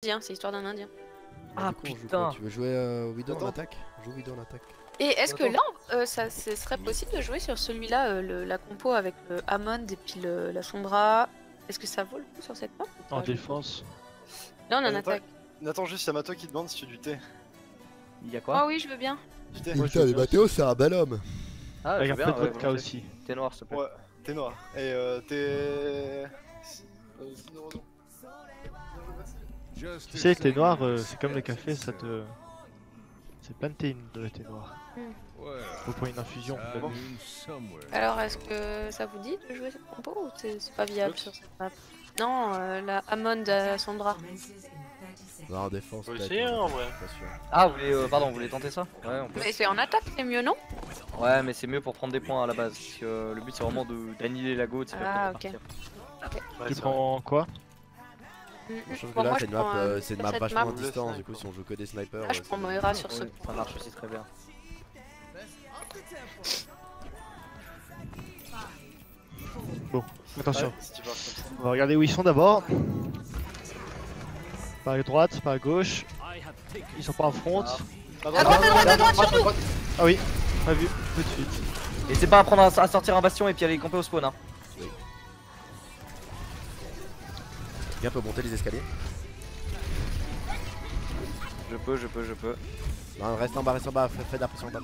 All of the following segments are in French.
indien, c'est l'histoire d'un indien. Ah putain. Tu veux jouer Widow en attaque? Joue Widow en attaque. Et est-ce que là, ce serait possible de jouer sur celui-là, la compo avec le Hammond et puis la Sombra? Est-ce que ça vaut le coup sur cette map? En défense. Là on est en attaque. Attends, juste, y'a Mato qui demande si tu veux du thé. Il y a quoi? Ah oui, je veux bien. Du thé. Putain, mais Mathéo, c'est un bel homme. Ah, Avec je un veux peu bien, de vodka aussi. T'es noir, s'il te plaît. Ouais, t'es noir. Et t'es. Tu sais, le thé noir, c'est comme le café, ça te. C'est plein de thé, le thé noir. Faut pour une infusion. Alors est-ce que ça vous dit de jouer cette compo ou c'est pas viable sur cette map? Non, la Hammond à Sombra. Non, en défense. Faut peut-être, essayer, mais en vrai. pas sûr. Ah, vous voulez, pardon, vous voulez tenter ça? Ouais, on peut. Mais c'est en attaque, c'est mieux, non? Ouais, mais c'est mieux pour prendre des points à la base. Parce que le but c'est vraiment d'annihiler la go, c'est Ah, pas ok. partir. Tu prends quoi? Je trouve que Bon, là, moi, c'est je une map, prends, c'est une sur map cette vachement map. à distance. Du coup, si on joue que des snipers. Ah, je prends Moira sur ce. Ouais, ça marche aussi très bien. Bon, attention. Ouais, si tu vas comme ça. On va regarder où ils sont d'abord. Par la droite, par la gauche. Ils sont pas en front. À droite, sur nous! Ah oui, pas vu, tout de suite. N'hésitez pas à prendre à sortir un bastion et puis aller camper au spawn. Hein. Bien peut monter les escaliers. Je peux. Non, reste en bas, fais de la pression en bas.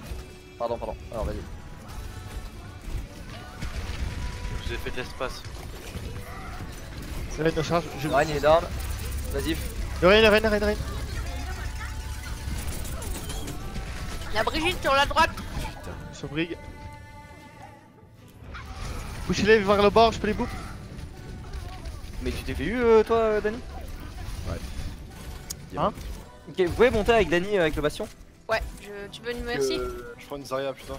Pardon. Alors vas-y. Je vous ai fait de l'espace. Le Reine charge. Je... Reine il est down. Vas-y. Le Reine. La Brigitte sur la droite! Sur Brig. Poussez-les vers le bord, je peux les bouffer. Mais tu t'es fait eu toi, Dany? Ouais. Hein? Ok, vous pouvez monter avec Dany avec le bastion? Ouais, tu veux une merci? Je prends une Zarya putain.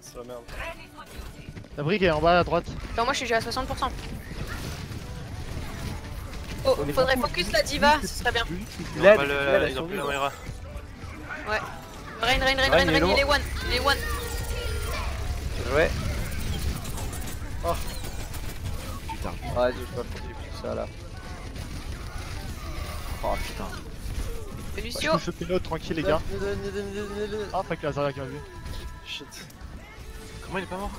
C'est la merde. La Brig est en bas à droite. Non, moi je suis déjà à 60%. Oh, faudrait focus la diva, ce serait bien. Ils L'aide, ont plus la Moira. Ouais. Rain, il est one. Ouais. Putain. Ouais, je peux pas continuer plus ça là. Oh putain. Et Je Lucio. peux choper l'autre tranquille les gars. Ah, pas que la Zarya qui m'a vu. Shit. Comment il est pas mort?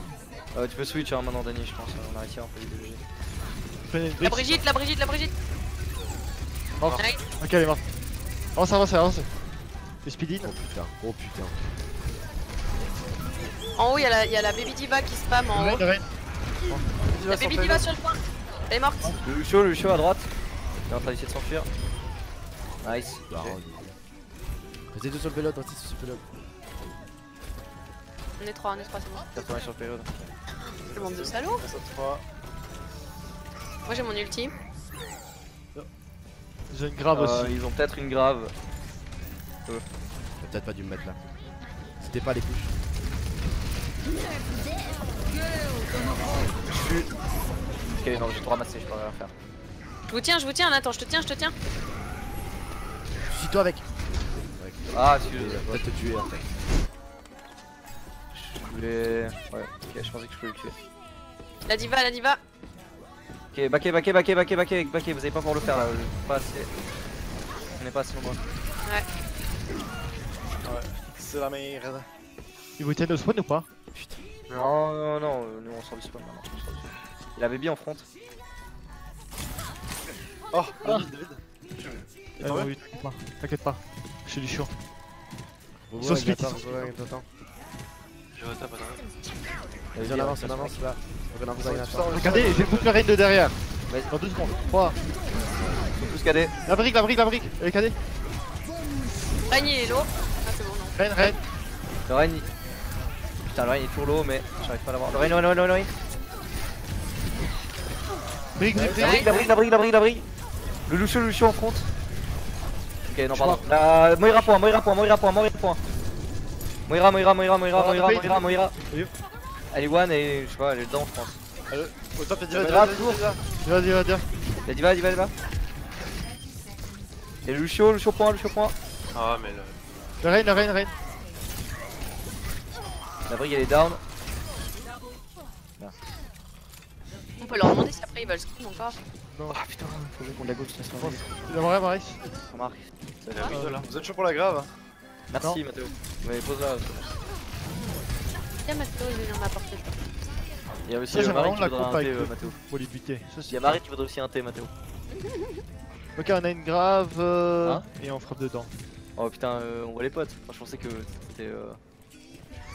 Tu peux switch hein, maintenant Dany je pense, on a réussi un peu les DG. Prenez une La Brig. Brigitte. Mort. Nice. Ok, elle est morte. Avance. Le speed in. Oh putain. En haut, il y a la baby diva qui spam en haut. Le Reine. La baby diva sur le point. Elle est morte. Le Lucio à droite. Il est en train d'essayer de s'enfuir. Nice. Restez tous sur le payload, On est 3, c'est bon. 80 sur le payload. Le monde de salauds. Ça 3. Moi j'ai mon ulti. J'ai une grave aussi. Ils ont peut-être une grave. J'ai peut-être pas dû me mettre là. C'était pas les push. Ok, non, j'ai tout ramassé, je peux rien faire. Je vous tiens, Nathan, je te tiens. Suis toi avec. Ah, Il excusez-moi. va peut-être te tuer après. Je voulais. Ouais, ok, je pensais que je pouvais le tuer. La diva. Ok, baquez, vous avez pas pour le faire là. Pas assez. On est pas assez nombreux. Ouais. C'est la merde. Ils vous tiennent au spawn ou pas? Non, nous on sort du spawn maintenant. Il avait bien en front. Oh, David. Ah, non, oui, t'inquiète pas. Je suis du chiant. Ils sont split, attends. Je retape, attends. Vas-y, on avance là. On avance avec Nathan. Regardez, j'ai boucle le Reine de derrière. Vas-y. Dans 2 secondes. 3. Ils sont tous cadés. La Brig. Elle est cadée. Rain il est low. Ah c'est bon, non. Reine. Le Reine. Putain, le Reine est toujours low, mais j'arrive pas à l'avoir. Le Reine. Brig. La Brig. Le Lucio en front. Ok, non, pardon. La Moira point. Moira. Elle est one et je sais pas, elle est dedans, je pense. Au top, y'a Diva, Diva. toujours. Vas-y. La Diva. Et le Lucio point. Ah, mais le. Le Reine. La Brig elle est down. On peut leur demander si après ils veulent scream encore. Non. Ah putain, faut qu'on de la gauche, laisse moi. Il aimerait Maris. Ça marque. C'est la 8 là. Vous êtes chaud pour la grave? Merci Mathéo. Mais pose là. Tiens, Mathéo, il vient m'apporter. Il y a aussi Ça, c'est Marie vraiment qui la voudrait coupe un avec thé, le Mathéo. pour les buter. Ça, Il y a Marie qui voudrait aussi un thé, Mathéo. Ok, on a une grave Hein et on frappe dedans. Oh putain, on voit les potes. Moi je pensais que c'était.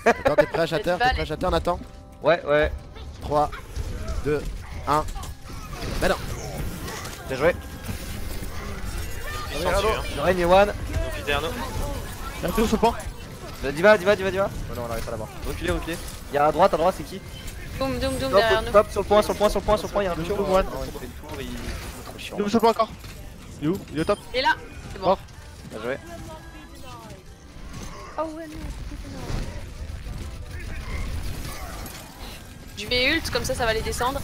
Attends, t'es prêt à shatter? T'es prêt à shatter, Nathan? Ouais, ouais. 3, 2, 1. Mais non! Bien joué. Ils sont dessus, hein. Je règne Ewan. Inferno. Y'a un tour sur le point. Diva. Oh non, on arrive pas là-bas. Reculez. Il y a à droite, c'est qui? Doom derrière nous. Top, sur le point, il y a un Lucio. One. Oh, il fait le tour, il est trop chiant. Tour sur le point encore. Il est où? Il est au top. Il est là. C'est bon. Bien joué. Oh ouais, non. Je mets ult, comme ça va les descendre.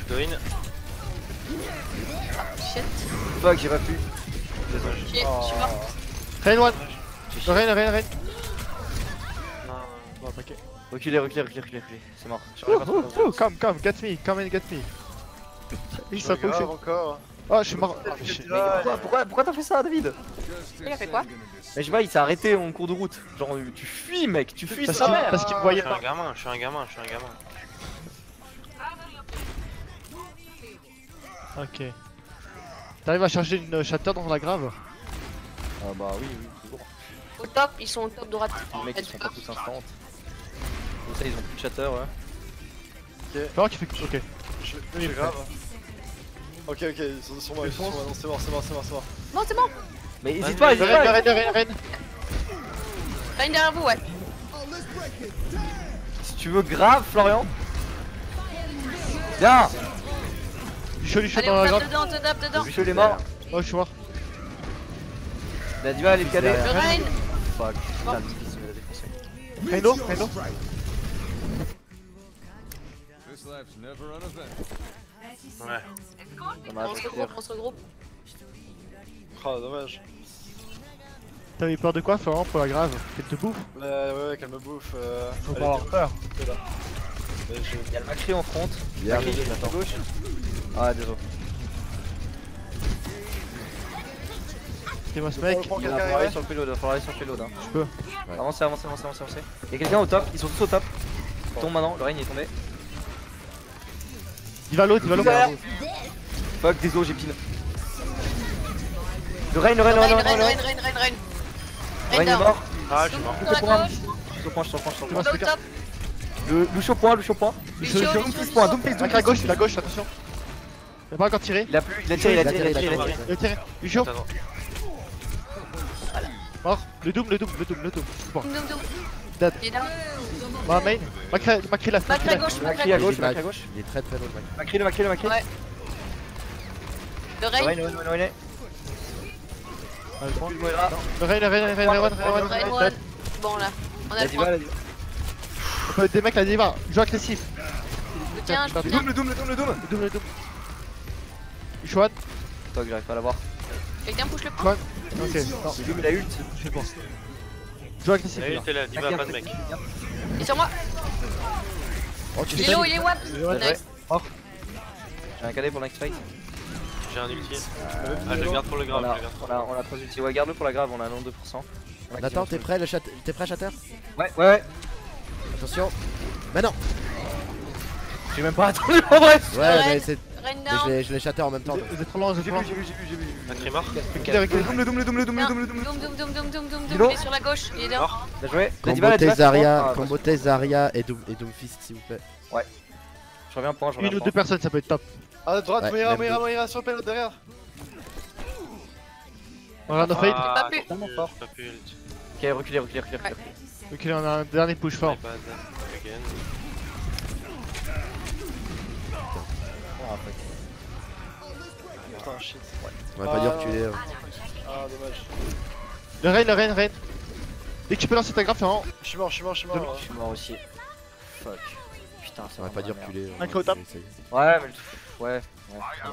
Je doine. Shit. Fuck, j'ai pas pu. Désolé. Je suis mort. Rain one. Rain. Non. Bon, paquet. Reculez. C'est mort. J'arrive pas trop. Come, get me. Il Je s'est grave approché. encore. Oh, je suis mort. Ah, mais shit. Pourquoi t'as fait ça, David? Il a fait quoi? Mais je sais pas, il s'est arrêté en cours de route. Genre, tu fuis, mec, tu fuis Parce sa qu'il- mère. parce qu'il me Je voyait suis pas. un gamin. Ok. T'arrives à charger une shatter dans la grave? Ah bah oui, toujours. Au top, ils sont au top droite. Les mecs, ils sont pas tous instants. Comme ça, ils ont plus de chatter, ouais. Fais voir qu'il fait. Ok. Je suis grave. Ok, ils sont sur moi, Non, c'est mort. Non, c'est bon. Mais hésite pas. Rain. Rain derrière vous, ouais. Si tu veux grave, Florian. Viens. Lucio Allez, dans on la tape grave. dedans. Lucio, il est mort. Oh, je suis mort. La diva, elle est calée. Le Rain. Fuck. Putain, le difficile, il m'a défoncé. Rain. Ouais. Dommage, On se regroupe. Ah, dommage. T'avais peur de quoi, Florent, pour la grave? Qu'elle te bouffe? Ouais, qu'elle me bouffe. Faut elle pas avoir était- peur. Mais Il y a le Macri en front. Bien, Macri, il est à gauche. Ah, désolé. C'est moi ce mec. Je prends Il quelqu'un va falloir aller arriver. sur le payload, il va falloir aller sur le payload. Hein. Je peux. Avancez. Il y a quelqu'un au top, ils sont tous au top. Il tombe maintenant, le règne est tombé. Il va l'autre. Fuck, désolé, j'ai pile. Le règne. Rain Le règne est down. mort. Ah, je suis mort. Sur la gauche. Je suis au point. C'est moi Au ce mec. top. Le Lucio point. Lucio. Doom La gauche, attention. Il a pas encore tiré. Il a tiré. Il a tiré. Lucio. Attends. Mort. Le double. C'est bon. Doom. Dead. Il est down. Bah, main. Macri la Macri à gauche. Macri à gauche, Macri à gauche. Il est très loin, le mec. Macri, le Macri. Ouais. Le Le Rain. règne. Le Rain. Rain one. Bon là. On a La le point. diva. On peut des mecs la diva. Joue agressif. Je tiens. Le Doom. Le double. Chouan. Fuck, j'arrive pas à l'avoir. Quelqu'un push le point. Ok. Non, Le Doom, il a ult. c'est bon. Joue agressif. La 8 est là, dis-moi pas de mec. Il est sur moi. Oh, tu Il sais. est low, il est wap. Bien joué. Nice. J'ai un cadet pour le next fight. J'ai un ulti. Ah, je le garde pour le grave. On a 3 ultis. Ouais, garde-le pour la grave, on a un nombre de %. Nathan, t'es prêt, t'es prêt, shatter? Ouais. Attention. Mais non! J'ai même pas attendu en vrai. Ouais, mais c'est. Rain mais down. je l'ai shatter en même temps. donc. Vous êtes trop loin, J'ai vu. Un cri mort. Le Doom. Doom. Dis donc. Il est sur la gauche. Il est down. Mort. Bien joué. La Combo diva. Tezaria, combo Tezaria et Doomfist, s'il vous plaît. Je reviens point, Une ou deux personnes, ça peut être top. Ah, de droite, Ouais, Moira sur le payload derrière. On regarde nos fade. Ah, pas pu. Tellement fort. j'ai pas pu ult. Ok, reculez. Ok, on a un dernier push fort. Bad. Again. Putain, shit. On va pas dire reculer. Ah, dommage. Le Rain. Dès que tu peux lancer ta graphe, c'est vraiment. Je suis mort. Je suis mort aussi. Fuck. Putain, ça On va pas dire reculer. Un crit au top. Ouais, mais ouais.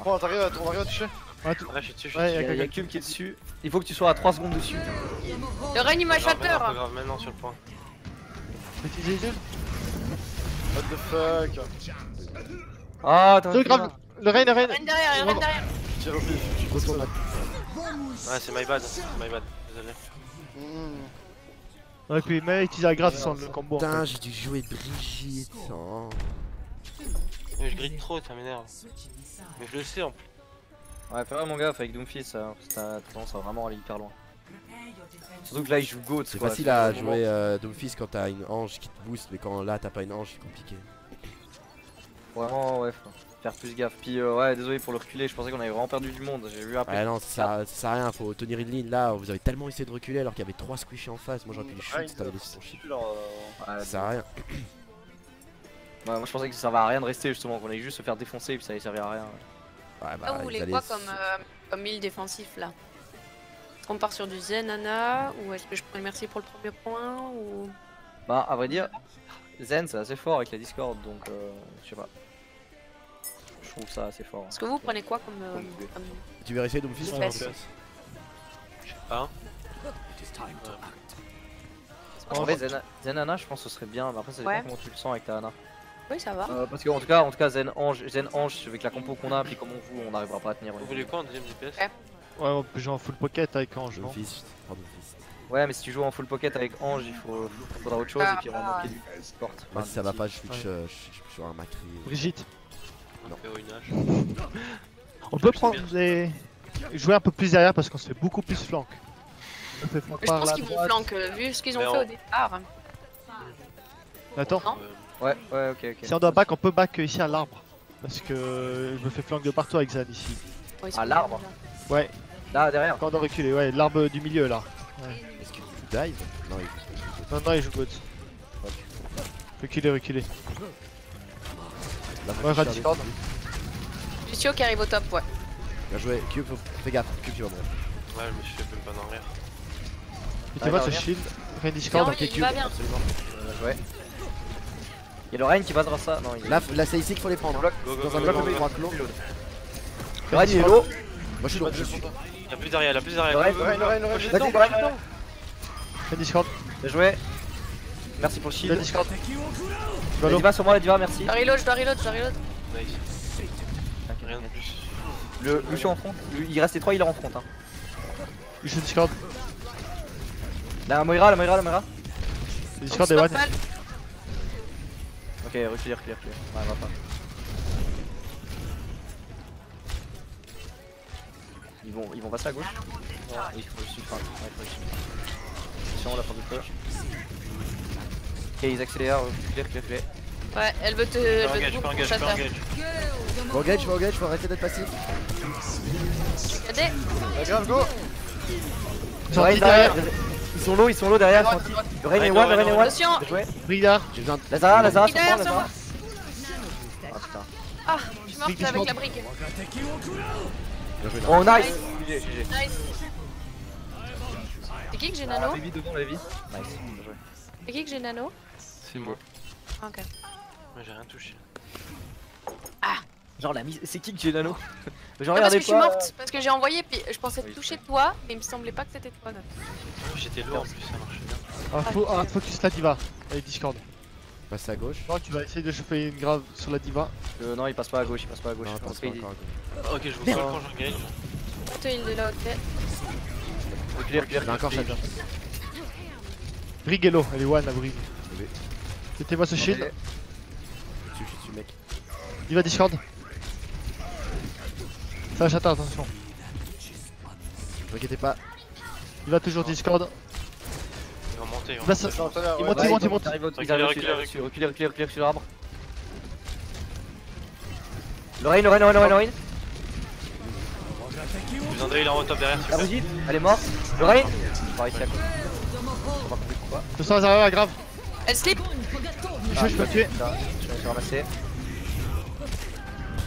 Bon, on arrive à toucher. Ouais, tout- Ouais, je suis dessus. Ouais, Il y a Cube qui est dessus. Il faut que tu sois à 3 secondes dessus. Le Rain, il m'a Pas shatter. grave, maintenant sur le point. Faut utiliser les yeux. What the fuck. Ah, t'as Le grave, le Rein, Reine derrière, reine derrière. Tire au pif. Je retourne là. Ouais, c'est my bad, désolé. Ouais, puis mais utilise la grave sans le combo. En Putain, fait. j'ai dû jouer Brigitte. Oh. Mais je grille trop, ça m'énerve. Mais je le sais en plus. Ouais, fais vraiment gaffe avec Doomfist, t'as tendance à vraiment aller hyper loin. Surtout que là il joue Goat. C'est facile à jouer Doomfist quand t'as une ange qui te booste, mais quand là t'as pas une ange, c'est compliqué. Vraiment, ouais, faut faire plus gaffe. Puis ouais, désolé pour le reculer, je pensais qu'on avait vraiment perdu du monde. J'ai vu après. Ouais, non, ça sert à rien, faut tenir une ligne là. Vous avez tellement essayé de reculer alors qu'il y avait 3 squishies en face. Moi j'aurais pu les shoot si t'avais laissé ton shit. Ça sert à rien. Ouais, moi je pensais que ça servait à rien de rester justement, qu'on allait juste se faire défoncer et puis ça allait servir à rien. Ouais, Ah, vous voulez quoi comme île défensif là? Est-ce qu'on part sur du Zen, Ana? Ou est-ce que je prends une merci pour le premier point? Ou... Bah, à vrai dire, Zen c'est assez fort avec la Discord donc je sais pas. Je trouve ça assez fort. Est-ce que vous prenez quoi comme... Tu veux essayer Doomfist? Ouais, Je sais pas. En vrai, Zen Ana, je pense que ce serait bien, mais après ça dépend Ouais. comment tu le sens avec ta Ana. Oui, ça va. Parce qu'en tout cas, Zen Ange, avec la compo qu'on a, puis comme on joue, on n'arrivera pas à tenir. Vous voulez quoi en deuxième DPS? Ouais, on peut jouer en full pocket avec Ange, non? Doomfist, prends Doomfist. Ouais, mais si tu joues en full pocket avec Ange, faudra autre chose et puis on va manquer du sport. Moi si ça va pas, je switch sur un Macri. Brigitte. On fait au Inage. On peut prendre des... jouer un peu plus derrière parce qu'on se fait beaucoup plus flank. On fait flank Je par pense la qu'ils vont droite. flank, vu ce qu'ils ont Mais fait on- au départ. Attends, Non. Ouais, ok. si on doit back, on peut back ici à l'arbre. Parce que je me fais flank de partout avec Zan ici. Ouais, ils À sont l'arbre. bien. Ouais, Là, derrière. quand on doit reculer, ouais, l'arbre du milieu là. Est-ce qu'il joue dive? Non, il joue. Non, il joue God. Reculer. La Ouais, Radiscord. Lucio qui arrive au top, ouais. Bien joué, Cube, fais gaffe, Cube tu vas mourir. Ouais, je me suis fait même pas en arrière. Mettez moi Ouais, ce regarde. shield. Radiscord. Non, il va bien. Absolument. Ouais. Il y a le Reign qui passera ça. Non, il Là, c'est ici qu'il faut les prendre. bloc. Go, go, Dans go, un go, bloc go, au go. droit clos. Le Reign il est low. Moi je suis lourd, je suis. Y'a plus derrière, y'a plus derrière. Ouais, Go, go, ouais, go. ouais, ouais, Prochaine vas-y, temps, ouais, prochaine ouais. temps. Radiscord. Bien joué. Merci pour le shield. Radiscord. La diva sur moi, la diva, merci. Je dois reload. Nice. Rien de plus. Le Lucio en front. Il reste les 3 healers en front. Hein. Lucio Discord. La Moira. Discord et one. Ok, reculer. Ouais, va pas. Ils vont passer à gauche. Oui, il faut le suivre. Ouais, il faut le suivre. Attention, la fin du feu. Ok, ils accélèrent, reculer. Ouais, elle veut te... Je Elle peux veut te engage, je peux pour engage, je peux chasseur. engage. Faut engage, faut arrêter d'être passif. Regardez. La grave, go. Le Reign derrière. Ils sont low derrière. Droite, Santi. droite. Le Reign est Ouais, one, le Reign est one. Attention. Bien joué. Brigard. J'ai besoin de. Lazara sur Derrière, moi, sur moi. Lazara. Ah putain. Ah, je suis morte avec la brique. Bien joué, Oh nice. Nice. C'est qui que j'ai nano? Lévi devant, Lévi. Nice. Bien joué. C'est qui que j'ai nano? C'est moi. Ah, ok. Moi j'ai rien touché. Genre la mise. C'est qui que j'ai nano? Genre Ah, parce regardez que je suis morte, parce que j'ai envoyé, puis je pensais Oui, toucher toi, mais il me semblait pas que c'était toi. donc. J'étais lourd en plus, ça marchait bien. Focus la diva. Avec Discord. Passe à gauche. Non, tu vas essayer de choper une grave sur la diva. Non, il passe pas à gauche, Non, Je passe pense pas qu'il- encore. Ok, je vous parle quand j'engage. Toi, il est là, ok. Reculer. Il a encore chacun. Brig est low, elle est one la Brig. Oui. Mettez-moi ce shield. Je suis dessus, mec. Diva Discord. Ça va chatter, attention. Ne vous inquiétez pas. Il va toujours Discord. Ils vont monter, ils vont Là, ça... monter. Il monte, il monte, il monte. Reculer sur l'arbre. Le Reign. André il est en haut top derrière. La Brigitte, elle est morte. Le Reign. On va réussir à côté. On va compris pourquoi. 200 arrière, grave. Elle slip. Je peux le tuer. Je vais me ramasser.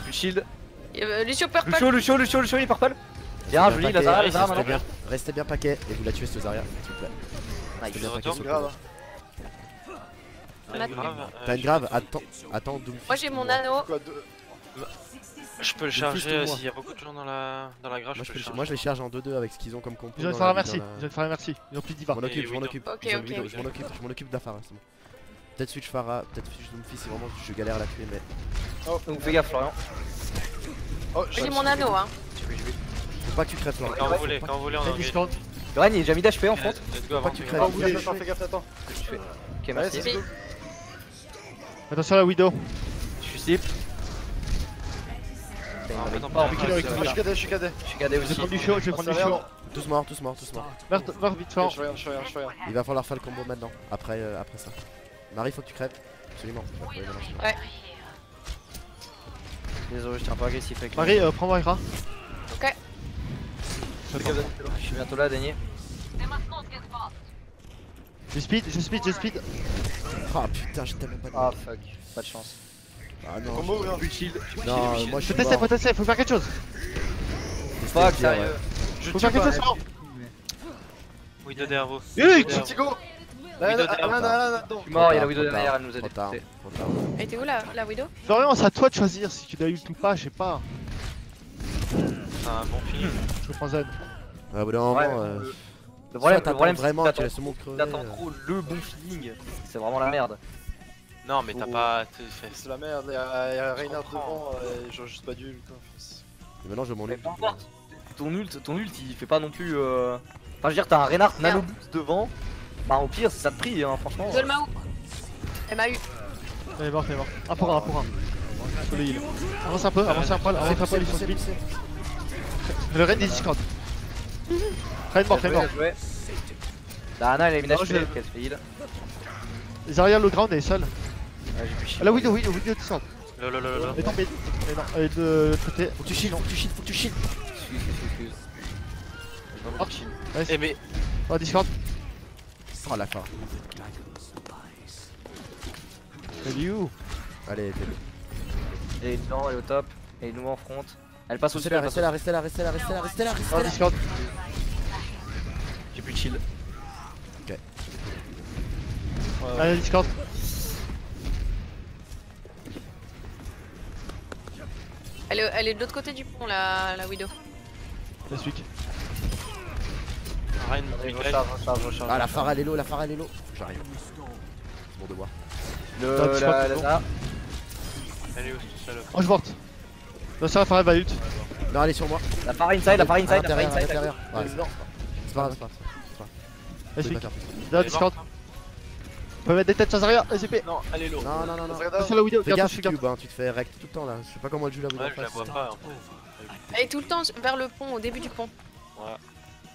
Plus de shield. Lucio Purple. Lucio, il est purple. Bien, joli, Paquet, Lazara, restez maintenant. bien. Restez bien paquet et vous la tuez ce Zarya, s'il vous plaît. Nice. bien paquet Retour. sur le Grave. T'as une grave. T'as une grave, attends Doomfist. Moi j'ai mon anneau. Quoi, deux. Je peux le charger s'il y a beaucoup de gens dans la grave. Moi je les charge en 2-2 avec ce qu'ils ont comme compo. Je vais te faire un merci. Ils ont plus diva. Je m'en occupe. Ok, Ils ont ok. le Widow, je m'en occupe d'Afara, c'est bon. Peut-être switch Pharah, peut-être switch Doomfist si vraiment je galère à la tuer mais... Oh, donc fais gaffe Florian. Oh, J'ai mon anneau, hein. Faut pas que tu crèves Florian. Quand vous voulez, on Hey, engage. Discord. Loren il est déjà mis d'HP en front. Let's go Faut avant. pas que tu crèves. Oh, fais gaffe, attends. Ok Ouais, merci. c'est go. Attention à la Widow. Je suis slip. Attends, pas, pas, killer avec Je suis cadé, je suis cadé. Je suis gadé Je vais aussi. prendre du chaud, je vais prendre du chaud. Tous morts, tous morts, tous morts. Meurs vite Je fort. regarde. Il va falloir faire le combo maintenant, après ça. Marie faut que tu crèves, absolument. Ouais. Désolé, je tiens pas agressif avec lui. Marie, prends-moi Ira. Ok. J'attends. Je suis bientôt là, Dany. Je speed. Ah putain, j'ai tellement pas de... Ah fuck, pas de chance. Ah non, Combo ou rien? non, moi je suis Faut tester, faut faire quelque chose. Fuck, sérieux. Faut faire quelque chose, Florent. Widow derrière vous. Petit go. Là, Widow là, derrière. là. Je suis mort, il y a la Widow derrière, elle nous a Trop tard, détecté. trop tard. Elle était où la Widow? Florian, c'est à toi de choisir si tu l'as ult ou pas, je sais pas. C'est un bon film. Je prends Zen. Ah, au bout d'un moment, Le problème, t'attends vraiment, c'est tu laisses tout le monde crever. t'attends trop le bon feeling. C'est vraiment la merde. Non, mais t'as pas. C'est la merde, il y a Reinhardt devant, j'aurais juste pas dû ult. Et maintenant je m'en Mais ult. peu importe. Ton ult il fait pas non plus. Enfin, je veux dire, t'as un Reinhardt nano boost devant. Bah, au pire, ça te prie, hein, franchement. Je le m'a où? Elle m'a eu. Elle est morte. Un pour un. Faut le heal. Avance un peu, avance un poil, ils sont speed. Le raid des Discord. Raid mort, Bien joué. La Ana elle a mis Non, HP, je- qu'elle fait heal. Les arrières, le ground est seul. Ah, j'ai plus chier. Ah, la Widow Discord. Lolo. Elle est tombée. Mais non, elle est de l'autre côté. Faut que tu shield, faut que tu shield, faut que tu shield. Excuse. Hop. Eh, Nice. mais. Oh, Discord. Oh la fin. Elle est où? Allez, t'es le. Elle est dedans, elle est au top. Et nous en front. Elle passe au Restez là, restez là, restez là. Oh, Discord. J'ai plus de shield. Allez, Discord. Elle est de l'autre côté du pont, la Widow. La Switch. Reine, Recharge. Ah la Pharah elle est low, J'arrive. C'est mon devoir. La Zara. Elle est où tout seul? Oh, je porte. La Sarah Farah va ult. Non, elle est sur moi. La Pharah inside, la Pharah À inside, la Pharah l'intérieur, à inside. l'intérieur. Ouais, Non. c'est pas grave, c'est pas grave. La Je peux Switch. pas faire plus. Là, Discord. On peut mettre des têtes sans arrière. SCP. Non, elle est low. Non. Attention à la Widow. Fais Garde gaffe, touche, garde. Cube, hein, tu te fais rect tout le temps là. Je sais pas comment elle joue la Widow Ouais, en je la face. vois pas. En fait. Elle est tout le temps vers le pont, au début du pont. Ouais.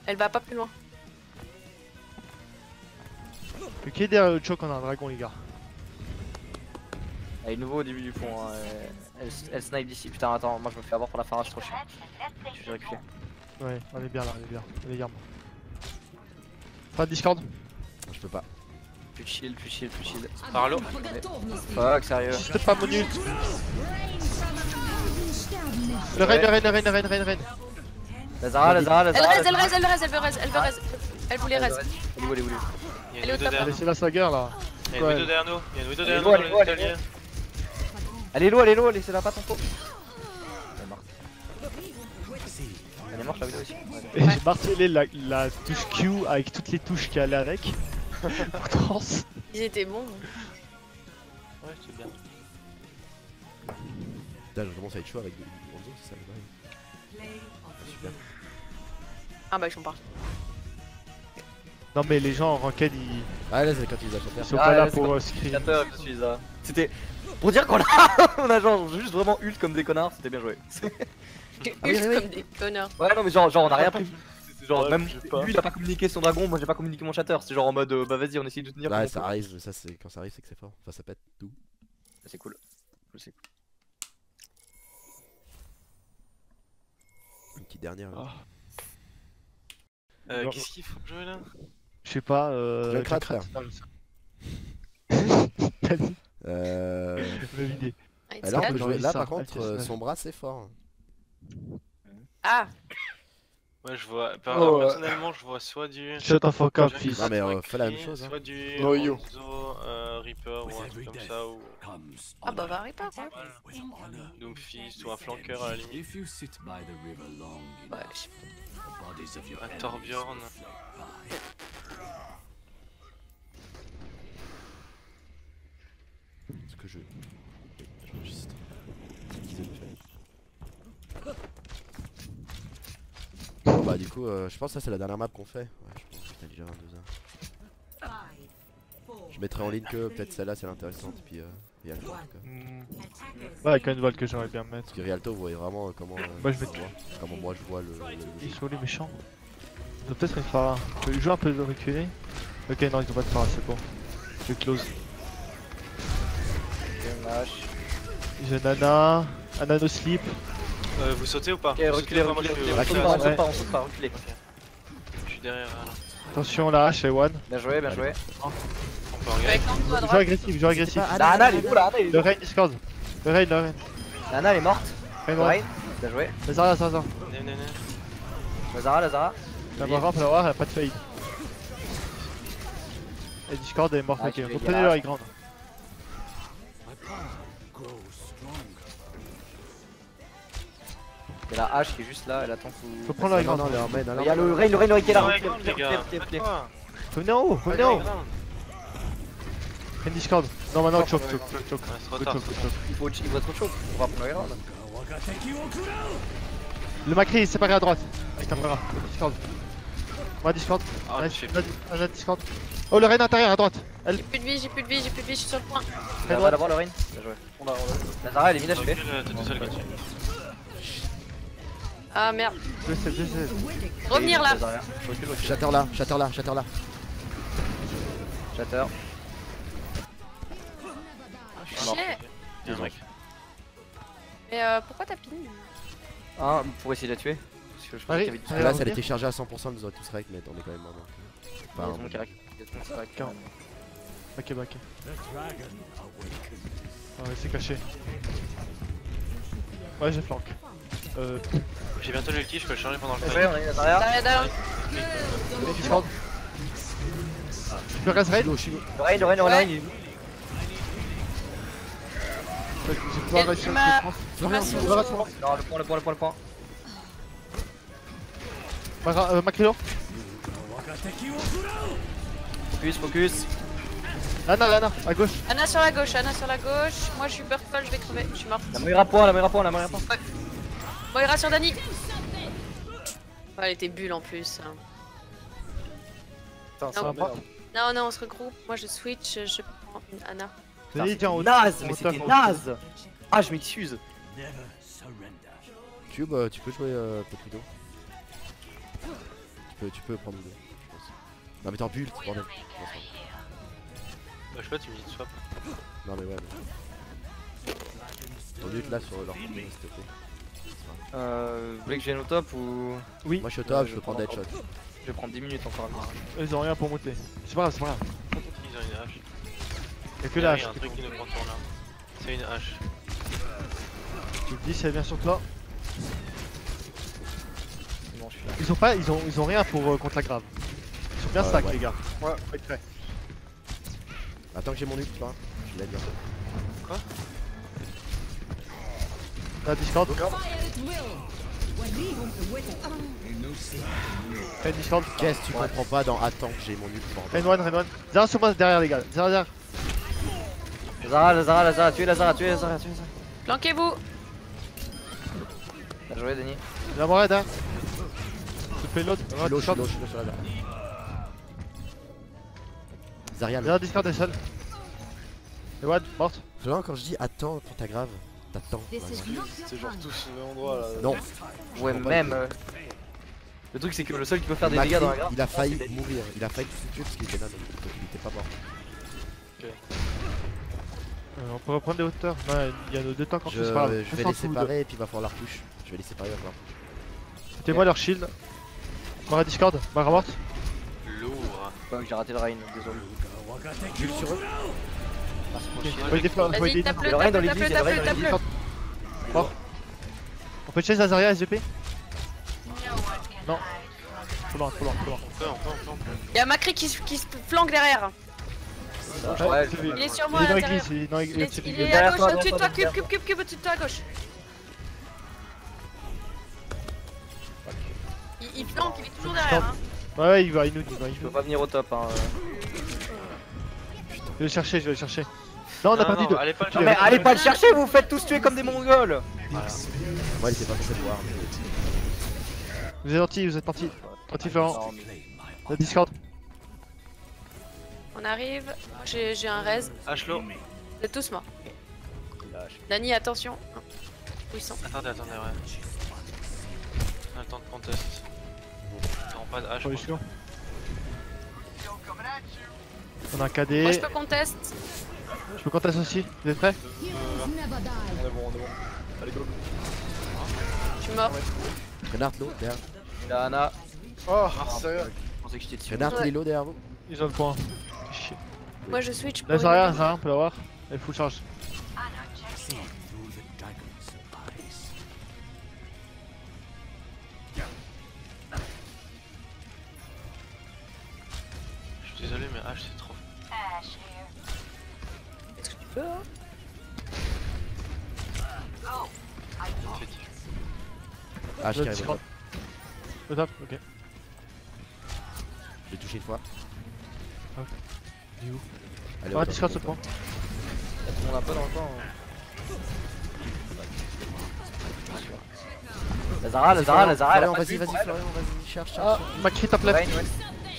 Elle va pas plus loin. Qui est derrière le choc, on a un dragon, les gars. Elle est nouveau au début du pont. Hein. Elle snipe d'ici. Putain, attends, moi je me fais avoir pour la Pharah, c'est trop chiant. Je vais reculer. Ouais, on est bien là, on est bien. Pas de Discord. Je peux pas. Plus de shield. Par l'eau. Fuck, sérieux. Je peux pas mon ult. Le raid. La Zara. Elle veut raise. Elle voulait raise. Elle est où Il y a Elle est une au Widow top. derrière nous. Laissez la saga là. Il y a une Widow derrière nous. Elle est Dans low, l'escalier. Elle est low, laissez-la pas ton pot. Elle est morte. Elle est morte la Widow aussi. Et j'ai martelé la touche Q avec toutes les touches qui allaient avec. Pour trans. Ils étaient bons. Ouais, c'est bien. Putain, je commence à être chaud avec du bronzo, c'est ça le bail. Super. Ah bah ils sont partis. Non mais les gens en ranked ils Ah là, c'est quand ils achètent. ils sont Ah, pas là, là c'est pour pas- screen. Je suis là. C'était pour dire qu'on a on a genre juste vraiment ult comme des connards, c'était bien joué. Ult comme des connards. Ouais non mais genre on a rien prévu. Genre Ouais, même je sais pas. lui il a pas communiqué son dragon, moi j'ai pas communiqué mon chatter, c'est genre en mode bah vas-y on essaye de tenir. Ouais, comme ça on peut. arrive, ça c'est quand ça arrive, c'est que c'est fort. Enfin, ça pète tout. C'est cool. C'est cool. Une petite dernière. Là. Non. Qu'est-ce qu'il faut jouer là? Je sais pas Junkrat, Junkrat, frère. T'as dit Euh. l'idée. Ah, ils Là, se on peut calment. jouer. Là, par ça, contre, ok, son bras c'est fort. Ah, Ouais, je vois. Oh, Personnellement, je vois soit du. Shut the fuck up, fils. Non, mais soit fais la même Kree, chose, hein. Soit du. No, you. Hanzo, Reaper ou un truc comme ça. Ou ah bah va pas quoi. Doomfist ou un flanqueur à la limite. Ouais, je sais pas. Un Torbjorn. que je... J'enregistre. Bon bah du coup, je pense que ça c'est la dernière map qu'on fait. Ouais, je pense, putain déjà 22h. Je mettrai en ligne que peut-être celle-là c'est l'intéressante, puis Rialto en tout cas. Ouais, Canval que j'aurais bien mettre. Parce que Rialto vous voyez vraiment comment, Moi, je mets- comment moi je vois le Ils sont où les méchants? Ils ont peut-être une Pharah. Je peux jouer un peu de reculer. Ok, non, ils ont pas de Pharah, c'est bon. Je close. J'ai Nana, un nano slip. Vous sautez ou pas? Ok, reculez, Moi, je reculez. suis- On saute pas, on saute pas, on saute pas, reculez. Je suis derrière. Attention, la hache, et One. Bien joué, bien joué. On peut regarder. Avec l'angle à Joue droite. agressif, joue agressif. La Ana, elle est où là? Ana, elle est Le où? Rain Discord. Le Rain, le Rain. La Ana, elle est morte. Rain, Rain, ouais. bien joué. Lazara, Lazara. Venez. Lazara, Lazara. La barre, la voir, elle a pas de fade. Et Discord est morte, Ah, ok. tu fais Reprenez gaffe. le high ground. Il y a la hache qui est juste là, elle attend sous. Faut prendre le high Non, ground. non, non, non, non, Il y a le Rain, qui est là. Ouais, Reculez, les gars. reculez, reculez. Revenez en haut, revenez en haut. Rain Discord. Non, maintenant, choke. Ouais, c'est trop Go tard. choke. Il faut être chaud. On va prendre le ground. Le Macri est séparé à droite. Avec un frère. Discord. Ouais, Discord. Ah, Nice. je sais. Nice, Discord. Oh, le Rain intérieur à droite. Elle. J'ai plus de vie, je suis sur le point. On va d'abord le Rain. Bien joué. Lazara, elle est mid HP. T'es tout seul, Gauthier. Ah merde. Je sais. Revenir là. Recule. Shatter là, shatter là. Shatter. Chier. Il y a un mec. Mais pourquoi t'as ping? Ah, pour essayer de la tuer. Parce que je pense Allez, qu'il y avait du allez. Là, si elle était chargée à 100%, elle nous aurait tous rec, mais on est quand même mort. Il y a tout le monde qui rack. Il y a tout le monde qui rack. Quand Ok, bah, ok. Ah ouais, c'est caché. Ouais, j'ai flank. J'ai bientôt l'ulti, je peux le changer pendant le Bien fight. joué, on est Lazara. Derrière. Discord. Je reste raid. Le Rain, il est où? Je vais pouvoir réussir ma- le France. Ma Non, le point. Macrilo. Focus. Lana, à gauche. Ana sur la gauche. Moi je suis purple, je vais crever. Je suis morte. La Moira point. Moira sur Dani. Oh, elle était bulle en plus. Putain, ça Non. merde. Non, on se regroupe. Moi je switch, je prends une Ana. Tenez, tiens, au Naze, au mais top, c'était au- naze. Ah, je m'excuse. Cube, tu peux jouer Potrido. Tu peux prendre deux, je pense. Non mais t'es en bulle, bordel. Bah, je sais pas, tu me dis de swap. Non mais ouais. Ton ult là sur leur s'il te plaît. Vous voulez que je vienne au top ou. Oui, Moi je suis au top, Ouais, je peux prendre encore. headshot. Je vais prendre 10 minutes encore à venir. ils ont rien pour monter. C'est pas grave. Ils ont une hache. Y'a que la Il y hache. a un truc qui nous prend sur là. C'est une hache. Tu me dis si elle vient sur toi. C'est bon, je suis là. Ils ont rien pour contre la grave. Ils sont bien stack ouais. les gars. Ouais, faut être prêt. Attends que j'ai mon ult, tu vois. Je l'ai bien. Là, Discord. Rain Discord. Qu'est-ce que tu comprends pas dans attends que j'ai mon ult, bordel. Rain one. Zara sur moi derrière les gars. Zara derrière. Lazara, tuez Lazara. Planquez-vous. Bien joué, Denis. La mort derrière. Je fais l'autre. Je suis low sur la barre. Zarya, Derrière Discord est seul. Et Wad, morte. là quand je dis attends pour ta grave, t'attends. C'est genre tous au même endroit là. Non, Ouais, comprends pas même. que- Le truc, c'est que le seul qui peut faire des Macri, dégâts dans la grave. il a failli mourir, il a failli tout se tuer parce qu'il était naze, donc il était pas mort. On peut reprendre des hauteurs. Non, il y a nos deux tanks en Je plus, c'est pas grave. vais les séparer et puis il va falloir leur push. Je vais les séparer, il va falloir. Mettez-moi leur shield. Mara Discord, Mara morte. Lourd. Ouais, j'ai raté le Rain, désolé. Jules sur eux. Faut aider Flo, faut Vas-y, aider. tape-le, Le Rain dans tape-le, l'église, il y a le Rain dans tape-le, l'église. tape-le. On peut chase Azaria SGP. Non. Trop loin. On peut. Y'a Macri qui se flanque derrière. Ouais, Il est sur moi Il à est dans l'intérieur. l'église, il est dans Il l'église. est Derrière à toi, gauche, au-dessus de toi, derrière toi, cube, au-dessus de toi à gauche. Il flanque, il est toujours derrière. Hein. Ouais, il nous dit. je peux pas venir au top. Hein. Je vais le chercher. Non, on a Non, perdu non, 2. allez pas le Non mais allez pas le chercher, vous vous faites tous tuer comme des mongols. Moi, il était pas censé le voir. Vous êtes gentil, vous êtes parti. Gentil Florent. Non, mais- La Discord. On arrive. J'ai un raise. Ashlo. Vous êtes tous morts. Lâche. Dani, attention. Puissant. Attendez, ouais. On a le temps de contest. Non, pas de H. Sur les cheveux. On a un Moi, KD. je peux contest. Je peux contester aussi. Vous êtes prêts? On est bon. Allez, go. Je suis mort. Renard, l'eau derrière. La Ana. Oh, sérieux. Je pensais que j'étais dessus. Renard, Ouais. Lilo derrière vous. Ils ont le point. Chier. Moi, je switch pour. Là, Zarya, on peut l'avoir. Elle full charge. Je suis désolé, mais H c'est trop. Est-ce que tu peux, hein? C'est dit. Ah, je Le carry Discord. Le top, ok. Je l'ai touché une fois. Il est où? Allez, Ah, on Discord va- ce point. On l'a pas dans le temps. La Zara, elle a Florian, pas vas-y, de vas-y, but. Florian, vas-y, cherche, Ah, cherche. ma crit top left. Ouais.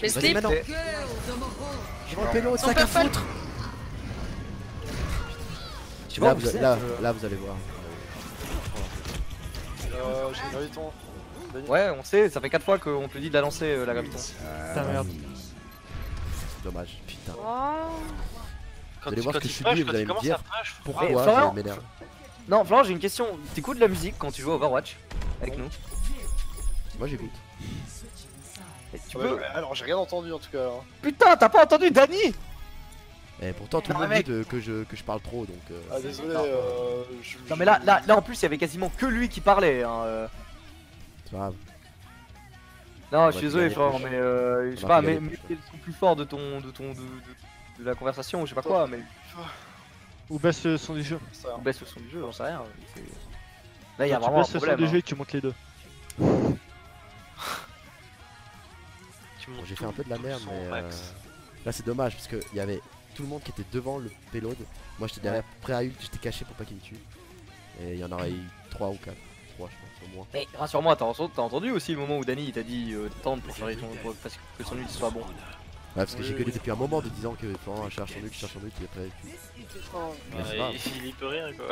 Mais Vas-y, slip. maintenant. Je vois le pélo, c'est On la peut qu'à pas le- foutre. Je sais pas Là, où vous, c'est, là, vous allez voir. J'ai une graviton. Ouais, on sait, ça fait 4 fois qu'on te dit de la lancer la graviton. Putain, merde. Dommage, putain. Oh. Quand allez voir ce que il je suis flash, dit, vous quand allez il me commence dire à flash, Pourquoi Eh, ça Florian. m'énerve. Non, Florent, j'ai une question. T'écoutes de la musique quand tu joues à Overwatch avec nous? Moi j'écoute. Et tu Ouais, peux. ouais, alors, j'ai rien entendu en tout cas. Hein. Putain, t'as pas entendu Dani? Et pourtant tout le Non, monde mais dit que je parle trop donc. Ah, désolé, Non. je. Non, mais là en plus, il y avait quasiment que lui qui parlait. Hein. C'est pas grave. Non, je va suis te désolé, gagner Florent, plus. mais je sais On va pas, te mais gagner plus, le son plus fort de de la conversation, je sais pas quoi, mais Ou baisse le son du jeu. Ça, on baisse le son du jeu, j'en sais rien. c'est- Là, il y a Tu vraiment un baisses le son problème. du Hein. jeu et tu montes les deux. tu montes Bon, j'ai tout, fait un peu de la tout le merde son mais max. là c'est dommage parce qu'il y avait tout le monde qui était devant le payload. Moi j'étais derrière prêt à ult, j'étais caché pour pas qu'il me tue. Et il y en aurait eu 3 ou 4. 3 je pense au moins. Mais rassure-moi, t'as entendu aussi le moment où Dani il t'a dit d'attendre pour faire parce que son ult soit bon. Ouais parce que j'ai connu depuis un moment de disant que Florent cherche son ult et après. Mais c'est pas grave. Il y peut rien quoi.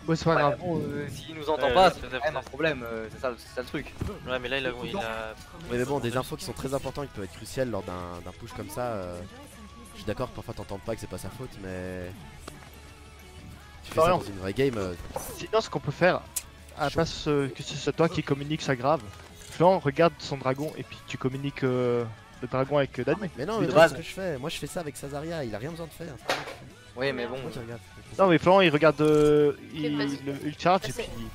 Ouais, c'est pas Ouais, grave. bon, s'il nous entend Ouais, pas, ouais, c'est peut-être, quand même un problème, c'est ça le truc. Ouais, mais là il a. Mais bon, des infos qui sont très importantes qui peuvent être cruciales lors d'un push comme ça. Je suis d'accord que parfois t'entends pas que c'est pas sa faute, mais. Tu fais ça Florian. dans une vraie game. Sinon, ce qu'on peut faire, à la place que ce soit toi qui communique ça grave, Florent regarde son dragon et puis tu communiques le dragon avec Dani. Mais non, Oui, mais de moi, base. c'est ce que je fais. Moi je fais ça avec Sazaria, il a rien besoin de faire. Oui, mais bon. Moi qui regarde. Non, mais Florent il regarde vas-y. il charge et Vas-y. puis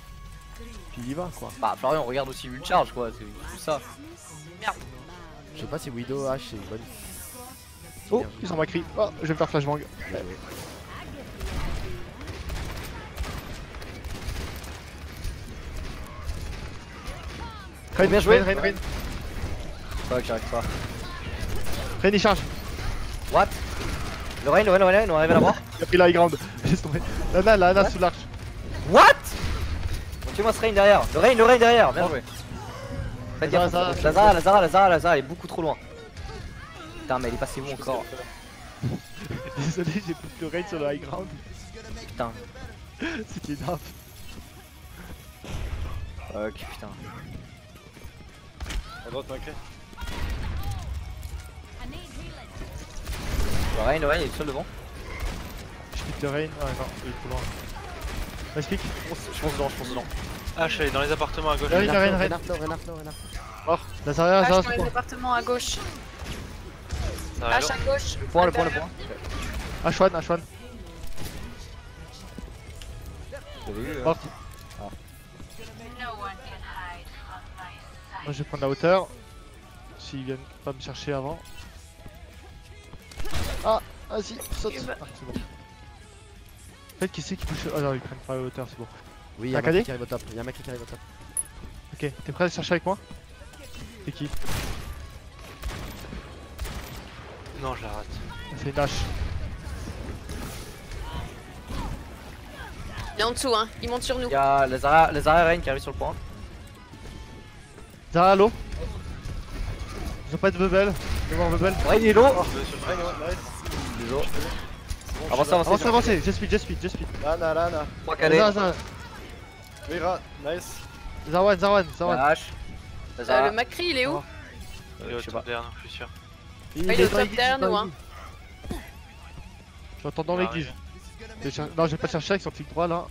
il y va quoi. Bah, Florian regarde aussi Ult Charge quoi, c'est tout ça. Je sais pas si Widow H c'est une bonne. Oh, synergie. ils ont ma cri. Oh, je vais me faire flashbang. Bien joué. Rain, Bien joué. Rain. Ouais, j'y arrive pas. Rain il charge. What? Lorraine, on arrive à l'avoir. Il a pris la high ground. Laisse tomber. Lana sous l'arche. What? Tue-moi ce Rain derrière. Le Rain derrière, bien joué. Faites gaffe. Lazara, La Zara, elle est beaucoup trop loin. Putain, mais elle est passée où encore? Désolé, j'ai plus de raid sur le high ground. Putain. C'était grave. Ok, putain. À droite, ma clé. Lorraine, il est seul devant. Je pique de rain. Ah non, il est trop loin. Nice pick. Je fonce dedans. H, elle est dans les appartements à gauche. Rain, Rain. Renard, Renard. Mort. Lazara, H Lazara, dans c'est les quoi? appartements à gauche. Ça va, H à gauche. Le point. H1. J'avais eu. Mort. Moi je vais prendre la hauteur. S'ils viennent pas me chercher avant. Ah, vas-y, saute. Ah, c'est bon. En fait, qui c'est qui touche? Ah non, ils prennent pas la hauteur, c'est bon. Oui, il y a un T'as mec KD qui arrive au top. Il y a un mec qui arrive au top. Ok, t'es prêt à chercher avec moi? C'est qui? Non, je la rate. C'est une hache. Il est en dessous, hein. Il monte sur nous. Y'a la Zarya Reign qui arrive sur le point. Zara, allo. Ils ont pas de bubble. Je vais voir bubble. Reign il est low. Désolé. Avancez, Avancez, avancez. Just speed. Lana. 3 calés. Zara, Mira, nice. Zarwan. La hache. La Zarya. Le Macri, il est où? Il est au je sais top pas. derrière nous, je suis sûr. Il est au top derrière nous, hein. Je l'entends dans l'église. Non, je vais pas chercher avec son clic droit là.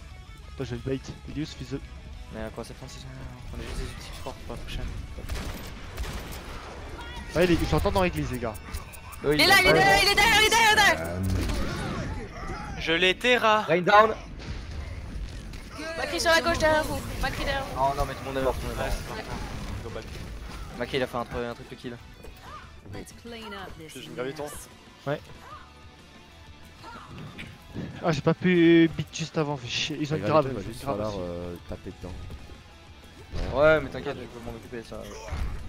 Attends, j'ai le bait. Ilius, fils de. Mais à quoi ça fait 6 on est juste des outils forts pour la prochaine. Ouais, je l'entends dans l'église, les gars. Il est là, il est derrière. Je l'ai terra. Rain down. Macri sur la gauche derrière vous. Macri derrière vous. Oh non, mais tout le monde est mort. Ouais, c'est bon. Go back. Maki il a fait un triple kill. J'ai une graviton. Ah, j'ai pas pu beat juste avant, fait chier. Ils ont une grave. Il va juste falloir taper dedans. Ouais, mais t'inquiète, je peux m'en occuper ça.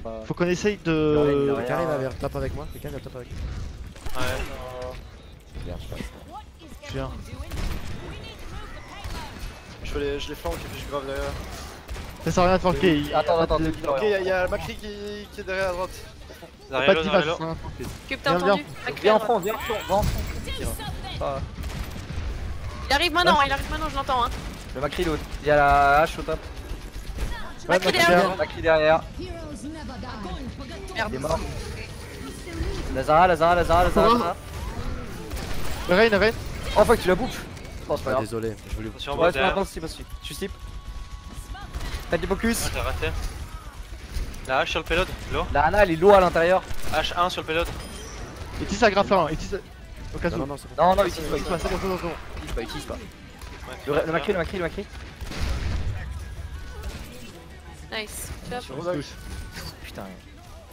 Pas... Faut qu'on essaye Il de. a Quelqu'un arrive à tape avec moi? Quelqu'un vient tape avec moi? Ouais. Merde, je passe. Je viens. Je les flanque et puis je grave derrière. Ça sert à rien de flanquer. Attends, Ok, y'a Macri qui est derrière à droite. Pas de Zarello, diva, ça Zarello. sert à rien de flanquer. Cube, t'as Viens, entendu? Macri Viens à en droite. front, viens en front. Il arrive maintenant, je l'entends, hein. Le Macri l'autre. Il y a la hache au top. Macri Macri derrière. derrière. Macri derrière. Merde. Il est mort. La Zarya. Le Rain. Oh fuck, tu la bouffes. Oh, c'est pas Ah, grave. désolé, je voulais. Attention, Ouais, derrière. pas si. Tu slip. Faites du focus. Ah, j'ai raté. La hache sur le payload, low. La Ana elle est low à l'intérieur. H1 sur le payload. Utilise la graffe là, utilise. Au cas où. Non, c'est bon. Non, utilise pas. C'est bon. Utilise pas. Ouais, Le Macri. Nice. Top. Sur Rosac. Putain.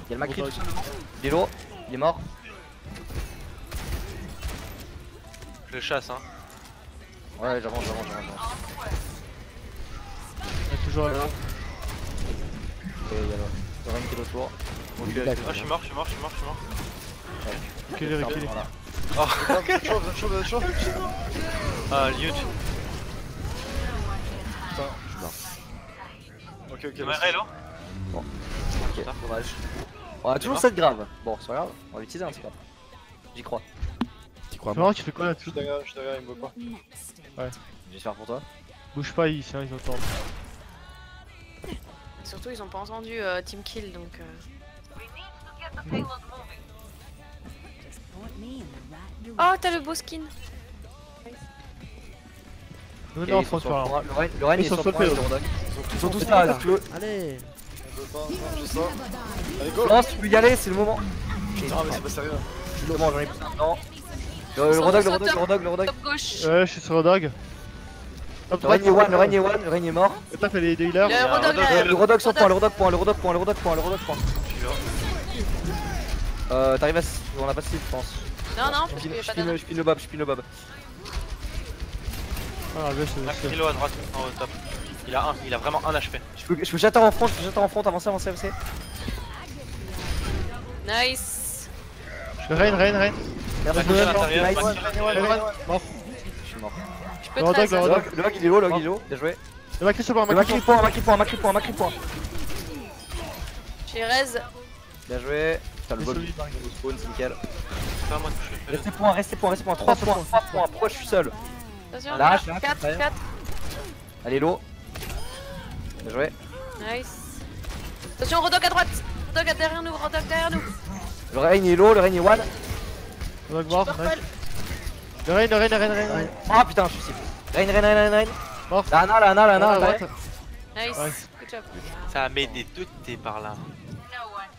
Il y a le Macri tout simplement. Il est low. Il est mort. Je le chasse, hein. Ouais, j'avance. Il est toujours là. Et il y a le Reign qui est autour. Il est là, Ah, je suis mort. Reculez. Voilà. Vous êtes chaud. Ah, Liut. Ok. Ouais, hello. Ok, dommage. On a toujours 7 graves. Bon, c'est pas grave. On va l'utiliser un petit peu. J'y crois. Tu crois Vraiment, tu fais quoi là Je suis derrière, il me voit pas. J'espère pour toi. Bouge pas ici, hein, ils entendent. Surtout, ils ont pas entendu Team Kill donc. Oh, t'as le beau skin. Nous, Ok, on est en ils front sont sur sur un. le Reign, le Reign Ils est sont sur sur le point, le ils sont au dock. Ils sont tous là. là, tu veux. Allez! Je veux pas, je sors. Allez, go! Lance, tu peux y aller, c'est le moment. Putain, mais c'est pas sérieux. C'est le moment, j'en ai plus maintenant. Le Rodog. Top gauche. Ouais, je suis sur le dog. Top Le Reign est one, le Reign est mort. Le tap, elle est des healers. Le Rodog derrière. Le Rodog sur point, le Rodog point. T'arrives à. On a pas de slip, je pense. Non, parce qu'il y a pas d'anneau. Je pine le Bob. Ah, ouais, c'est. Macri low à droite, en haut, top. Il a vraiment un HP. Je peux jeter en front, avancez. Nice. Le Rain. Merde, Macri à l'intérieur. nice. Mort. Je suis mort. Je peux Le Rodog, 13. le Le Rodog. Log il est low, bien joué. Le Macri sur le Le Macri point. J'ai Rez. Bien joué. Putain, le Et Bob celui il spawn, c'est nickel. C'est pas à moi de toucher le payload. Restez point. 3 points. Pourquoi je suis seul? Attention. La hache, 4. Allez, low. Bien joué. Nice. Attention, Rodog à droite. Rodog derrière nous. Le Reign est low, le Reign est one. Le Rodog mort. Purple. Le Rain. Ah putain, je suis cible. Reign. Mort. La Ana, À ouais. droite. Nice. Ouais. Good job. Ça a mis des doutés par là.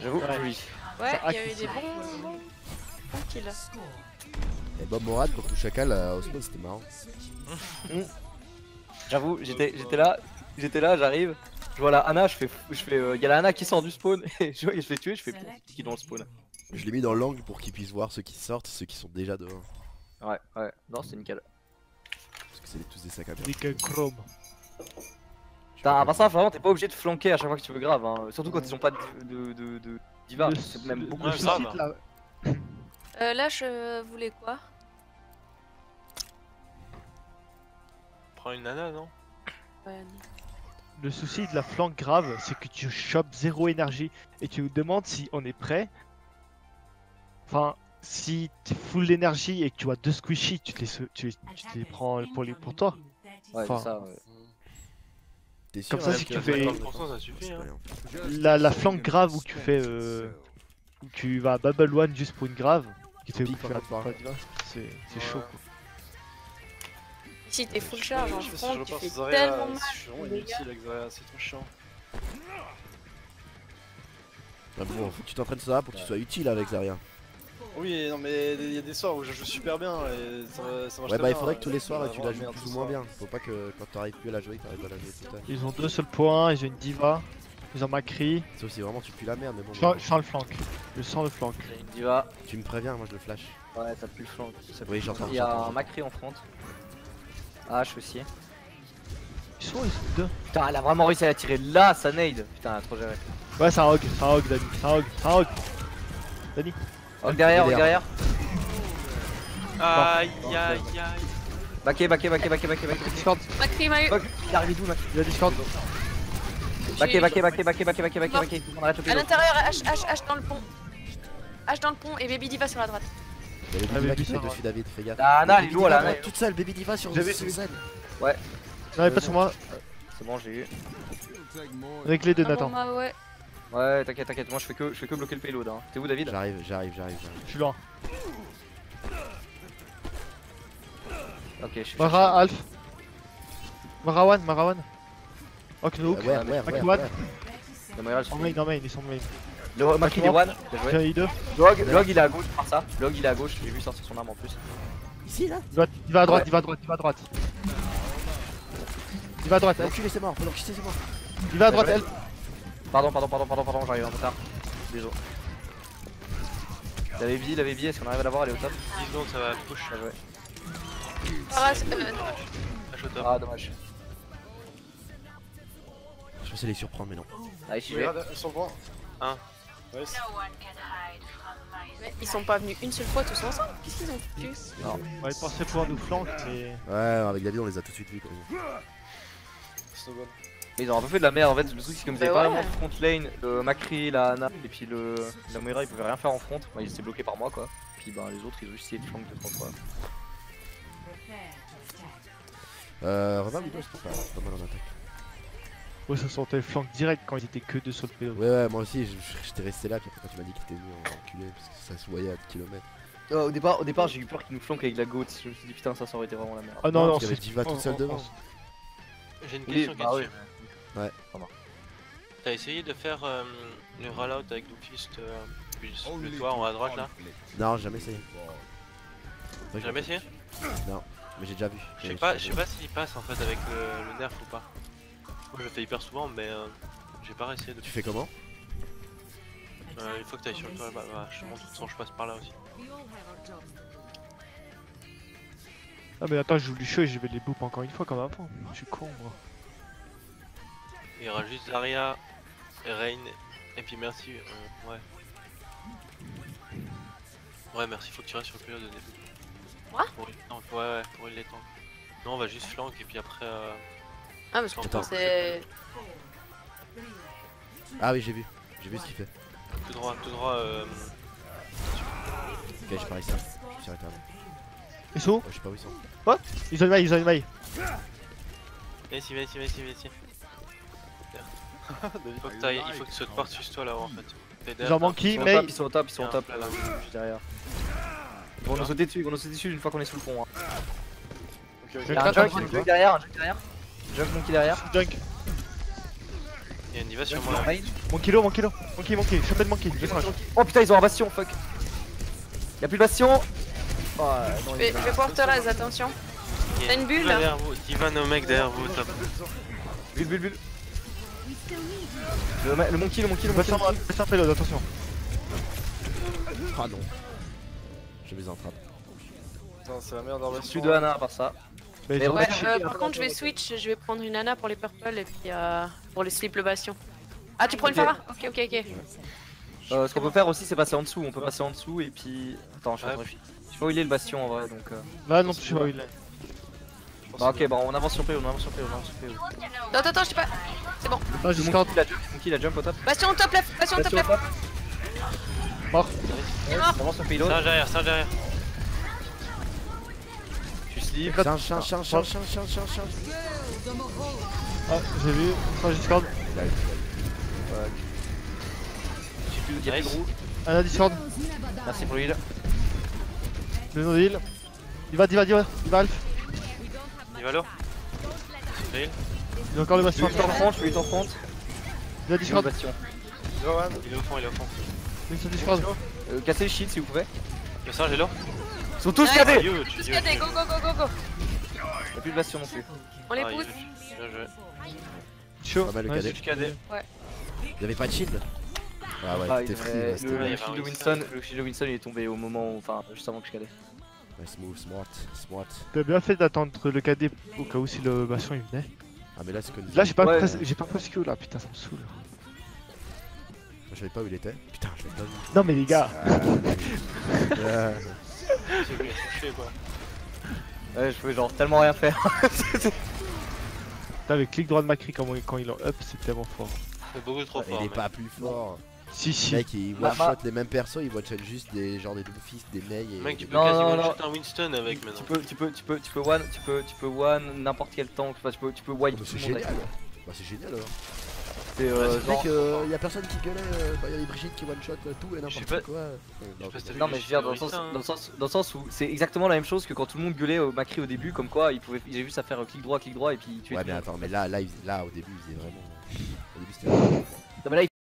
J'avoue, Ouais. joli. Ouais, Ça il y a eu des bons kills. Et Bob Morad contre Chacal au spawn, c'était marrant. J'avoue, j'étais là, j'arrive. Je vois la Ana, y a la Ana qui sort du spawn et je fais tuer, je fais qui est dans le spawn. Je l'ai mis dans l'angle pour qu'ils puissent voir ceux qui sortent et ceux qui sont déjà dehors. Ouais, non, c'est nickel. Parce que c'est tous des sacs à merde. Nick Chrome. Putain, à part ça, vraiment, t'es pas obligé de flanquer à chaque fois que tu veux grave, hein. Surtout quand ils ont pas de diva, c'est même beaucoup Ouais, plus ça simple. va. Là, je voulais quoi? prends une nana, non? Ouais, Le souci de la flanque grave, c'est que tu chopes 0 énergie et tu nous demandes si on est prêt. Enfin, si tu full l'énergie et que tu as 2 squishy, tu te les prends pour toi. Ouais, Enfin, c'est ça, ouais. T'es sûr Comme ça, hein, si que- tu fais- 50% ça suffit, C'est hein. pas rien. la flanque grave où tu fais. Où tu vas Bubble One juste pour une grave, qui te fait Pique bouffer pendant un que diva, c'est chaud quoi. Si t'es full charge en Je fais front, ce jeu tu par fais Zarya, tellement mal. je suis vraiment les gars. inutile avec Zarya, c'est trop chiant. Bah bon, faut que tu t'entraînes ça pour que tu sois utile avec Zarya. Oui, non mais il y a des soirs où je joue super bien et ça marche Ouais, très bah il bien, faudrait que tous les ça soirs va tu la vraiment joues merde plus ce ou moins soir. bien. Faut pas que quand t'arrives plus à la jouer, t'arrives à la jouer tout le temps. Ils ont 2 seuls points, ils ont une diva, ils ont Macri. Sauf si vraiment tu pues la merde, mais bon. Je sens le flank, je sens le flank. J'ai une diva. Tu me préviens, moi je le flash. Ouais, t'as plus le flanc. ça Oui, plus- j'entends, Il y a j'entends. un Macri en front. H aussi. Ils sont 2. Putain, elle a vraiment réussi à la tirer là, sa nade. Putain, elle a trop géré. Ouais, c'est un hog, Dani, c'est un hog. Dani, Hog derrière, hog derrière. derrière. Aïe aïe aïe. Backé. Discord, Macri m'a eu. Hog, il arrive d'où, Macri? il a Discord. Backé. Mort. On arrête le À pélo. l'intérieur, H dans le pont. H dans le pont et Baby Diva sur la droite. Il y a Ah, Baby Diva Baby qui se met Diva. dessus David, fais gaffe. Ah, Anna, elle est Baby lourde, là, Diva, Anna. toute seule, Baby Diva sur J'avais- sur Z. Non, mais pas sur moi, C'est bon, j'ai eu. avec les deux Ah bon, Nathan. bah ouais. Ouais, t'inquiète, moi je fais que bloquer le payload. Hein. T'es où, David? J'arrive. Je suis loin. Ok, je suis. Mara, Alf. Marawan. Ok, no hook. Ouais. Macri one. Le Moira, En main, ils sont en main. Le Macri, il est one. Bien joué. J'ai eu 2. Le Hog, il est à gauche par ça. Le Hog, il est à gauche. J'ai vu sortir son arme en plus. Ici là. Il va à droite, Ouais. il va à droite. Il va à droite, elle. L'enculé c'est mort, l'enculé c'est mort. Il va à droite, Ouais. elle. Pardon, j'arrive un peu tard. Désolé. La baby, est-ce qu'on arrive à l'avoir? Elle est au top. 10 secondes, ça va push. Bien joué. Paras, H au top. Ah, dommage. Je pensais les surprendre, mais non. Allez, j'y Mais vais. regarde, elles sont loin. Un. Ouais, ils sont pas venus une seule fois tous ensemble. Qu'est-ce qu'ils ont foutu? On va penser pouvoir nous flank, mais. Ouais, avec David on les a tout de suite vus. Snowball. Mais ils ont un peu fait de la merde en fait. Le truc, c'est comme ils Bah avaient pas ouais. vraiment front lane, le Macri, la Ana et puis la Moira, ils pouvaient rien faire en front. Bah, ils étaient bloqués par moi quoi. Puis bah, les autres, ils ont juste essayé de flank 2-3 fois. Remarque, c'était pas mal en attaque. Ouais, ça sentait le flank direct quand ils étaient que 2 sur le payload. Ouais, moi aussi, j'étais resté là, puis après quand tu m'as dit qu'il était venu en enculé, parce que ça se voyait à 10 km. Au départ, j'ai eu peur qu'ils nous flanquent avec la goat. Je me suis dit putain, ça aurait été vraiment la merde. Ah non, parce qu'il y avait c'est. Diva toute seule devant. J'ai une Oui, question bah dessus. Ouais. T'as essayé de faire le rollout avec Doomfist puis le toit en haut à droite là? Non, j'ai jamais essayé. Ouais, Jamais essayé? Mais j'ai déjà vu. Je sais pas s'il passe en fait avec le nerf ou pas. Moi je le fais hyper souvent mais j'ai pas essayé de. Tu fais comment? Il faut que t'ailles sur le toit là-bas. Bah, je te montre de toute façon, je passe par là aussi. Ah, mais attends, je joue du show et je vais les boop encore une fois comme avant. Je suis con, moi. Il y aura juste Zarya, Rain et puis merci. Ouais. Ouais, merci, faut que tu restes sur le période de début. Moi Pour il tank, ouais, pour il les tank. Non, on va juste flank et puis après. Ah, parce que je Attends. pensais. Ah oui, j'ai vu ce qu'il fait. Tout droit, Ok, j'ai pas réussi. Je me suis arrêté avant. Ils sont où? Ouais, je sais pas où ils sont. Ils ont une maille, Viens ici. Il faut que tu sautes par-dessus toi là-haut en fait. Fais Ils ont monkey, mais. Ils sont au top, Là, là. Je suis derrière. Ils vont nous sauter dessus une fois qu'on est sous le pont. Hein. Ok, ok. Il y a un junk derrière. Junk monkey derrière. Dunk. Il y a une diva sur moi là. Mon kilo. Monkey, chopin de monkey. Oh putain, ils ont un bastion, fuck. Y'a plus de bastion. Oh, non, Je vais pouvoir te raise, attention. Il y T'as une bulle, Diva là derrière vous, Diva no mec derrière vous, top. Bulle. Le monkey. Bastion payload, attention. Ah non. Je les entrape. Putain, c'est la merde en Je version. suis de Ana par ça. Mais Mais ils ont- Ouais, Ouais, par contre, je vais switch, je vais prendre une Ana pour les purple et puis pour les slip le bastion. Ah, tu prends une Ok. Pharah? Ok. Ce qu'on peut faire aussi, c'est passer en dessous. On peut passer en dessous et puis. Attends, je sais pas où il est le bastion en vrai donc. Là non plus, je sais pas où il est. Bah ok, bah on avance sur PO, on avance sur PO, on avance sur PO. Attends, je sais pas. C'est bon. Non, Discord. Monkey il a jump au top. Bastion top left, bastion top left. Mort. Il est mort. On avance sur payload. Serge derrière. Je suis sleeve. Change. Ah, j'ai vu. Sans Discord. Il y a plus de roue. Un Discord. Merci pour l'heal. Le no heal. Il va Alf. Il va l'eau. Il a encore le Je bastion. suis en front, je suis en front. Il a Discord. Bastion. Johan, Il est au fond. Il est sur Discord. Cassez le shield si vous pouvez. Le Serge est là. Ils sont tous Ouais. cadés. Huge. Tous cadés, go. Il y a plus de bastion non plus. On les Ah, pousse. Bien joué. Chaud. Pas mal le Ouais, cadet. Huge cadet. Il y avait pas de shield. Ah ouais, Ah, c'était free. le là, c'était ouais. shield de Winston il est tombé au moment, enfin juste avant que je cadais. ouais, smart. T'as bien fait d'attendre le KD au cas où si le bastion il venait. Ah mais là c'est que Là j'ai pas Ouais. j'ai pas presque là, putain ça me saoule. Je savais pas où il était. Putain, je l'ai pas vu. Non mais les gars, Ah, C'est touché quoi. Ouais, je pouvais genre tellement rien faire. putain, avec clic droit de Macri quand il en up c'est tellement fort. C'est beaucoup trop fort. il est mec. pas plus fort. Si. Le mec il Bah, one shot les mêmes persos, il one shot juste des genre des Doomfist, des Mei et. Mec, tu peux Non, quasiment non. shot un Winston avec Tu maintenant. peux one n'importe quel temps, enfin, tu peux wipe Oh, tout c'est le monde. génial. Bah c'est génial alors. C'est Mec, y a personne qui gueulait quand y a les Brigitte qui one shot tout et Je sais n'importe pas- quoi. Non, pas si c'est t'as Non vu mais je veux dire dans le sens où c'est exactement la même chose que quand tout le monde gueulait au Macri au début comme quoi il avait juste à faire clic droit et puis tuer Ouais tout mais le monde. attends, mais là au début il faisait vraiment. Au début c'était. Non mais là